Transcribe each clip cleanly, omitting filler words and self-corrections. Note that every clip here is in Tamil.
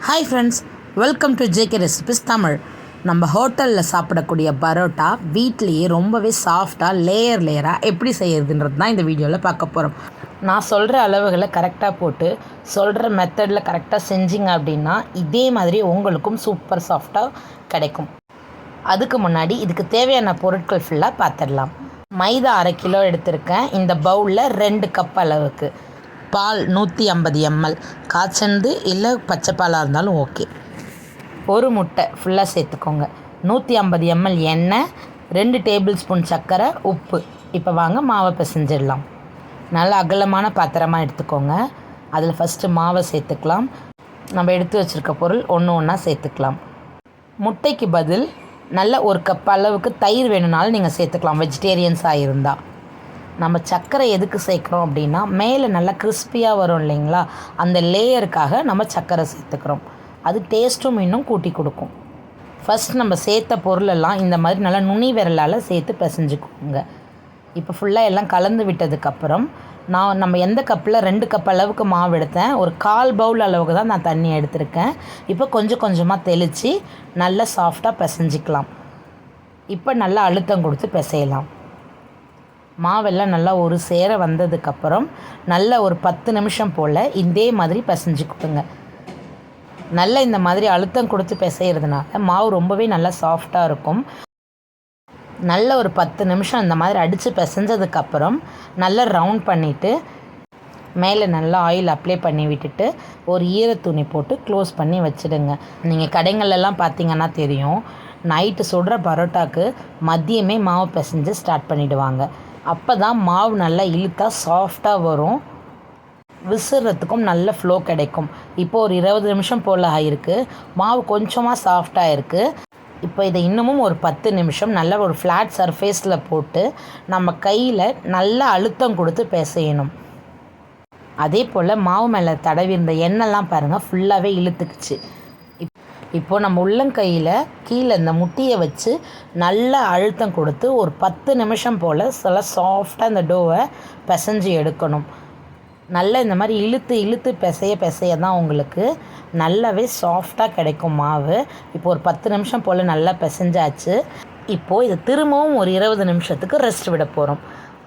Hi friends, welcome to JK recipes Tamil. நம்ம ஹோட்டலில் சாப்பிடக்கூடிய பரோட்டா வீட்லேயே ரொம்பவே சாஃப்டாக லேயராக எப்படி செய்யறதுன்றது தான் இந்த வீடியோவில் பார்க்க போகிறோம். நான் சொல்கிற அளவுகளை கரெக்டாக போட்டு சொல்கிற மெத்தடில் கரெக்டாக செஞ்சிங்க அப்படின்னா இதே மாதிரி உங்களுக்கும் சூப்பர் சாஃப்டாக கிடைக்கும். அதுக்கு முன்னாடி இதுக்கு தேவையான பொருட்கள் ஃபுல்லாக பார்த்துடலாம். மைதா 1/2 கிலோ எடுத்திருக்கேன். இந்த பவுலில் 2 கப் அளவுக்கு பால் 150 ml, காய்ச்சந்து இல்லை பச்சை பாலாக இருந்தாலும் ஓகே. ஒரு முட்டை ஃபுல்லாக சேர்த்துக்கோங்க. 150 ml எண்ணெய், 2 டேபிள் ஸ்பூன் சர்க்கரை, உப்பு. இப்போ வாங்க மாவை பிசைஞ்சிடலாம். நல்லா அகலமான பாத்திரமாக எடுத்துக்கோங்க. அதில் ஃபஸ்ட்டு மாவை சேர்த்துக்கலாம். நம்ம எடுத்து வச்சுருக்க பொருள் ஒன்றா சேர்த்துக்கலாம். முட்டைக்கு பதில் நல்ல 1 கப் அளவுக்கு தயிர் வேணும்னாலும் நீங்கள் சேர்த்துக்கலாம், வெஜிடேரியன்ஸாக இருந்தால். நம்ம சர்க்கரை எதுக்கு சேர்க்குறோம் அப்படின்னா மேலே நல்லா கிறிஸ்பியாக வரும் இல்லைங்களா, அந்த லேயருக்காக நம்ம சர்க்கரை சேர்த்துக்கிறோம். அது டேஸ்ட்டும் இன்னும் கூட்டி கொடுக்கும். ஃபஸ்ட் நம்ம சேர்த்த பொருளெல்லாம் இந்த மாதிரி நல்லா நுனி விரலால் சேர்த்து பிசைஞ்சுக்கோங்க. இப்போ ஃபுல்லாக எல்லாம் கலந்து விட்டதுக்கப்புறம் நம்ம எந்த கப்பில் 2 கப் அளவுக்கு மாவு எடுத்தேன், ஒரு 1/4 பவுல் அளவுக்கு தான் நான் தண்ணி எடுத்திருக்கேன். இப்போ கொஞ்சம் கொஞ்சமாக தெளித்து நல்லா சாஃப்டாக பிசைஞ்சிக்கலாம். இப்போ நல்லா அழுத்தம் கொடுத்து பிசையலாம். மாவெல்லாம் நல்லா ஒரு சேர வந்ததுக்கப்புறம் நல்லா ஒரு 10 நிமிஷம் போல் இதே மாதிரி பிசைஞ்சு கொடுங்க. நல்லா இந்த மாதிரி அழுத்தம் கொடுத்து பிசைகிறதுனால மாவு ரொம்பவே நல்லா சாஃப்டாக இருக்கும். நல்ல ஒரு 10 நிமிஷம் இந்த மாதிரி அடித்து பிசைஞ்சதுக்கப்புறம் நல்லா ரவுண்ட் பண்ணிவிட்டு மேலே நல்லா ஆயில் அப்ளை பண்ணி விட்டுட்டு ஒரு ஈரத்துணி போட்டு க்ளோஸ் பண்ணி வச்சுடுங்க. நீங்கள் கடைங்களெல்லாம் பார்த்தீங்கன்னா தெரியும், நைட்டு சுடுற பரோட்டாக்கு மதியமே மாவு பிசைஞ்சு ஸ்டார்ட் பண்ணிவிடுவாங்க. அப்போ தான் மாவு நல்லா இழுத்தா சாஃப்டாக வரும், விசிறதுக்கும் நல்ல ஃப்ளோ கிடைக்கும். இப்போது ஒரு 20 நிமிஷம் போல் ஆகிருக்கு. மாவு கொஞ்சமாக சாஃப்டாக இருக்குது. இப்போ இதை இன்னமும் ஒரு 10 நிமிஷம் நல்ல ஒரு ஃப்ளாட் சர்ஃபேஸில் போட்டு நம்ம கையில் நல்லா அழுத்தம் கொடுத்து பிசையணும். அதே போல் மாவு மேலே தடவி இருந்த எண்ணெய்லாம் பாருங்கள் ஃபுல்லாகவே இழுத்துக்குச்சு. இப்போது நம்ம உள்ளங்கையில் கீழே இந்த முட்டியை வச்சு நல்லா அழுத்தம் கொடுத்து ஒரு 10 நிமிஷம் போல் சில சாஃப்டாக இந்த டோவை பிசைஞ்சு எடுக்கணும். நல்லா இந்த மாதிரி இழுத்து பிசைய தான் உங்களுக்கு நல்லாவே சாஃப்டாக கிடைக்கும் மாவு. இப்போ ஒரு 10 நிமிஷம் போல் நல்லா பிசைஞ்சாச்சு. இப்போது இதை திரும்பவும் ஒரு 20 நிமிஷத்துக்கு ரெஸ்ட் விட போகிறோம்.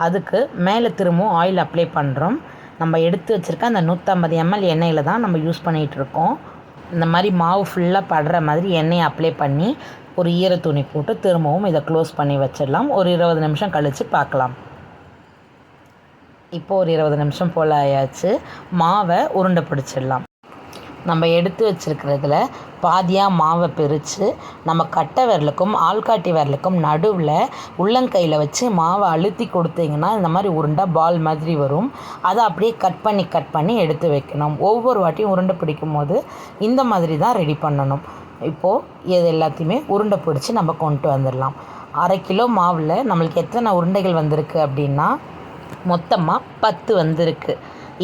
அதுக்கு மேலே திரும்பவும் ஆயில் அப்ளை பண்ணுறோம். நம்ம எடுத்து வச்சுருக்க அந்த 150 ml எண்ணெயில் தான் நம்ம யூஸ் பண்ணிகிட்ருக்கோம். இந்த மாதிரி மாவு ஃபுல்லாக படுற மாதிரி எண்ணெயை அப்ளை பண்ணி ஒரு ஈரத்துணி போட்டு திரும்பவும் இதை க்ளோஸ் பண்ணி வச்சிடலாம். ஒரு 20 நிமிஷம் கழித்து பார்க்கலாம். இப்போது ஒரு 20 நிமிஷம் போல் ஆயாச்சு. மாவை உருண்டை பிடிச்சிடலாம். நம்ம எடுத்து வச்சுருக்கிறதுல பாதியாக மாவை பிரித்து நம்ம கட்டை விரலுக்கும் ஆள்காட்டி விரலுக்கும் நடுவில் உள்ளங்கையில் வச்சு மாவை அழுத்தி கொடுத்தீங்கன்னா இந்த மாதிரி உருண்டை பால் மாதிரி வரும். அதை அப்படியே கட் பண்ணி எடுத்து வைக்கணும். ஒவ்வொரு வாட்டியும் உருண்டை பிடிக்கும் போது இந்த மாதிரி தான் ரெடி பண்ணணும். இப்போது இது எல்லாத்தையுமே உருண்டை பிடிச்சி நம்ம கொண்டு வந்துடலாம். 1/2 கிலோ மாவில் நம்மளுக்கு எத்தனை உருண்டைகள் வந்திருக்கு அப்படின்னா மொத்தமாக 10 வந்திருக்கு.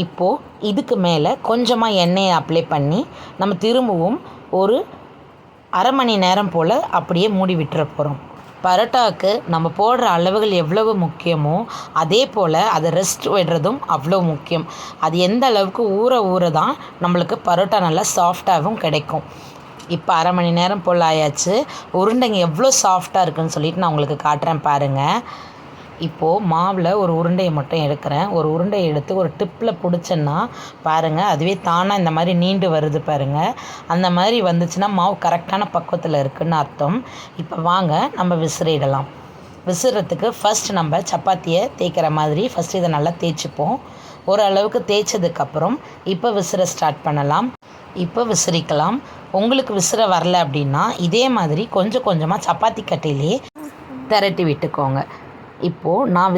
இப்போது இதுக்கு மேலே கொஞ்சமாக எண்ணெயை அப்ளை பண்ணி நம்ம திரும்பவும் ஒரு அரை மணி நேரம் போல் அப்படியே மூடி விட்டுற போகிறோம். பரோட்டாவுக்கு நம்ம போடுற அளவுகள் எவ்வளவு முக்கியமோ அதே போல் அதை ரெஸ்ட் விடுறதும் அவ்வளோ முக்கியம். அது எந்த அளவுக்கு ஊற தான் நம்மளுக்கு பரோட்டா நல்லா சாஃப்டாகவும் கிடைக்கும். இப்போ அரை மணி நேரம் போல் ஆயாச்சு. உருண்டைங்க எவ்வளோ சாஃப்டாக இருக்குதுன்னு சொல்லிட்டு நான் உங்களுக்கு காட்டுறேன் பாருங்கள். இப்போது மாவில் ஒரு உருண்டையை மட்டும் எடுக்கிறேன். ஒரு உருண்டையை எடுத்து ஒரு டிப்பில் பிடிச்சேன்னா பாருங்கள் அதுவே தானாக இந்த மாதிரி நீண்டு வருது பாருங்கள். அந்த மாதிரி வந்துச்சுன்னா மாவு கரெக்டான பக்குவத்தில் இருக்குதுன்னு அர்த்தம். இப்போ வாங்க நம்ம விசிறிடலாம். விசிறதுக்கு ஃபஸ்ட் நம்ம சப்பாத்தியை தேய்க்கிற மாதிரி ஃபஸ்ட்டு இதை நல்லா தேய்ச்சிப்போம். ஓரளவுக்கு தேய்ச்சதுக்கப்புறம் இப்போ விசிற ஸ்டார்ட் பண்ணலாம். இப்போ விசிறிக்கலாம். உங்களுக்கு விசிற வரல அப்படின்னா இதே மாதிரி கொஞ்சம் கொஞ்சமாக சப்பாத்தி கட்டையிலே திரட்டி விட்டுக்கோங்க. இப்போது நான்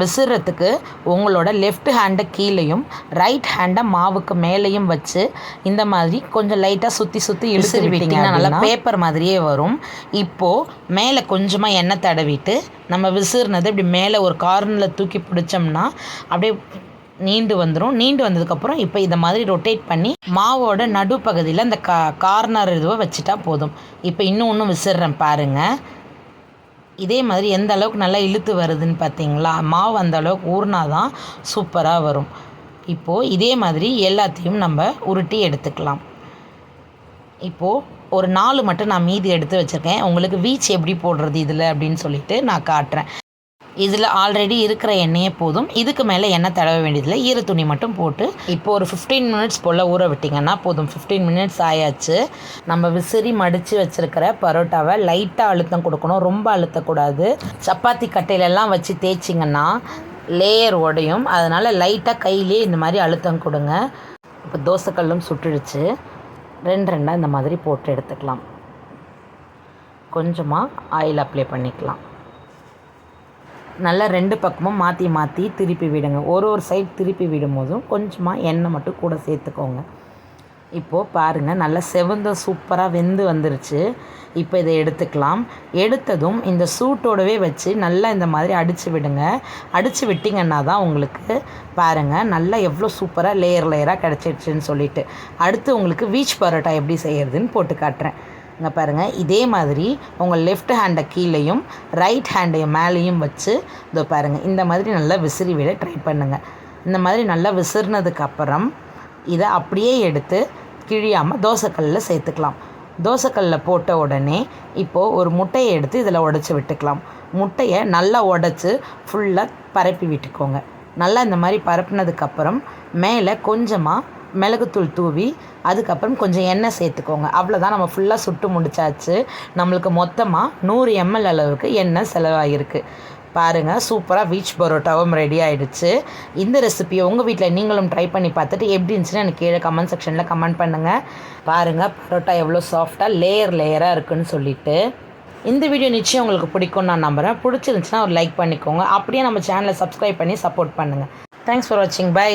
விசிறதுக்கு உங்களோட லெஃப்ட் ஹேண்டை கீழேயும் ரைட் ஹேண்டை மாவுக்கு மேலேயும் வச்சு இந்த மாதிரி கொஞ்சம் லைட்டாக சுற்றி இழுத்து விட்டிங்கன்னா நல்லா பேப்பர் மாதிரியே வரும். இப்போது மேலே கொஞ்சமாக எண்ணெய் தடவிட்டு நம்ம விசிறினது இப்படி மேலே ஒரு கார்னரில் தூக்கி பிடிச்சோம்னா அப்படியே நீண்டு வந்துடும். நீண்டு வந்ததுக்கப்புறம் இப்போ இதை மாதிரி ரொட்டேட் பண்ணி மாவோட நடுப்பகுதியில் அந்த கார்னர் இதுவை வச்சுட்டா போதும். இப்போ இன்னும் விசிறேன் பாருங்கள். இதே மாதிரி எந்த அளவுக்கு நல்லா இழுத்து வருதுன்னு பார்த்தீங்களா, மாவு அந்த அளவுக்கு ஊறினா தான் சூப்பராக வரும். இப்போது இதே மாதிரி எல்லாத்தையும் நம்ம உருட்டி எடுத்துக்கலாம். இப்போது ஒரு 4 மட்டும் நான் மீதி எடுத்து வச்சுருக்கேன். உங்களுக்கு வீச் எப்படி போடுறது இதில் அப்படின்னு சொல்லிட்டு நான் காட்டுறேன். இதில் ஆல்ரெடி இருக்கிற எண்ணெயே போதும். இதுக்கு மேலே எண்ணெய் தடவ வேண்டியதில்லை. ஈர துணி மட்டும் போட்டு இப்போது ஒரு 15 மினிட்ஸ் போல் ஊற விட்டிங்கன்னா போதும். 15 மினிட்ஸ் ஆயாச்சு. நம்ம விசிறி மடித்து வச்சுருக்கிற பரோட்டாவை லைட்டாக அழுத்தம் கொடுக்கணும், ரொம்ப அழுத்தக்கூடாது. சப்பாத்தி கட்டையிலெல்லாம் வச்சு தேய்ச்சிங்கன்னா லேயர் உடையும். அதனால் லைட்டாக கையிலே இந்த மாதிரி அழுத்தம் கொடுங்க. இப்போ தோசைக்கல்லும் சுட்டுடுச்சு. 2 இந்த மாதிரி போட்டு எடுத்துக்கலாம். கொஞ்சமாக ஆயில் அப்ளை பண்ணிக்கலாம். நல்லா 2 பக்கமும் மாற்றி மாற்றி திருப்பி விடுங்க. ஒரு சைடு திருப்பி விடும்போதும் கொஞ்சமாக எண்ணெய் மட்டும் கூட சேர்த்துக்கோங்க. இப்போது பாருங்கள், நல்லா செவந்த சூப்பராக வெந்து வந்துருச்சு. இப்போ இதை எடுத்துக்கலாம். எடுத்ததும் இந்த சூட்டோடவே வச்சு நல்லா இந்த மாதிரி அடித்து விடுங்க. அடித்து விட்டிங்கன்னா தான் உங்களுக்கு பாருங்கள் நல்லா எவ்வளோ சூப்பராக லேயராக கிடச்சிடுச்சுன்னு சொல்லிட்டு. அடுத்து உங்களுக்கு வீச் பரோட்டா எப்படி செய்கிறதுன்னு போட்டு காட்டுறேன். இங்கே பாருங்கள், இதே மாதிரி உங்கள் லெஃப்ட் ஹேண்டை கீழேயும் ரைட் ஹேண்டையும் மேலேயும் வச்சு இதோ பாருங்கள் இந்த மாதிரி நல்லா விசிறி விட ட்ரை பண்ணுங்கள். இந்த மாதிரி நல்லா விசிறினதுக்கப்புறம் இதை அப்படியே எடுத்து கிழியாமல் தோசைக்கல்லில் சேர்த்துக்கலாம். தோசைக்கல்லில் போட்ட உடனே இப்போது ஒரு முட்டையை எடுத்து இதில் உடச்சி விட்டுக்கலாம். முட்டையை நல்லா உடச்சி ஃபுல்லாக பரப்பி விட்டுக்கோங்க. நல்லா இந்த மாதிரி பரப்பினதுக்கப்புறம் மேலே கொஞ்சமாக மிளகுத்தூள் தூவி அதுக்கப்புறம் கொஞ்சம் எண்ணெய் சேர்த்துக்கோங்க. அவ்வளோதான், நம்ம ஃபுல்லாக சுட்டு முடிச்சாச்சு. நம்மளுக்கு மொத்தமாக 100 ml அளவுக்கு எண்ணெய் செலவாகிருக்கு. பாருங்கள், சூப்பராக வீச் பரோட்டாவும் ரெடி ஆகிடுச்சு. இந்த ரெசிபியை உங்கள் வீட்டில் நீங்களும் ட்ரை பண்ணி பார்த்துட்டு எப்படி இருந்துச்சுன்னு எனக்கு கீழே கமெண்ட் செக்ஷனில் கமெண்ட் பண்ணுங்கள். பாருங்கள் பரோட்டா எவ்வளோ சாஃப்டாக லேயராக இருக்குதுன்னு சொல்லிட்டு. இந்த வீடியோ நிச்சயம் உங்களுக்கு பிடிக்கும்னு நான் நம்புகிறேன். பிடிச்சிருந்துச்சுன்னா ஒரு லைக் பண்ணிக்கோங்க. அப்படியே நம்ம சேனலை சப்ஸ்கிரைப் பண்ணி சப்போர்ட் பண்ணுங்கள். தேங்க்ஸ் ஃபார் வாட்சிங். பை.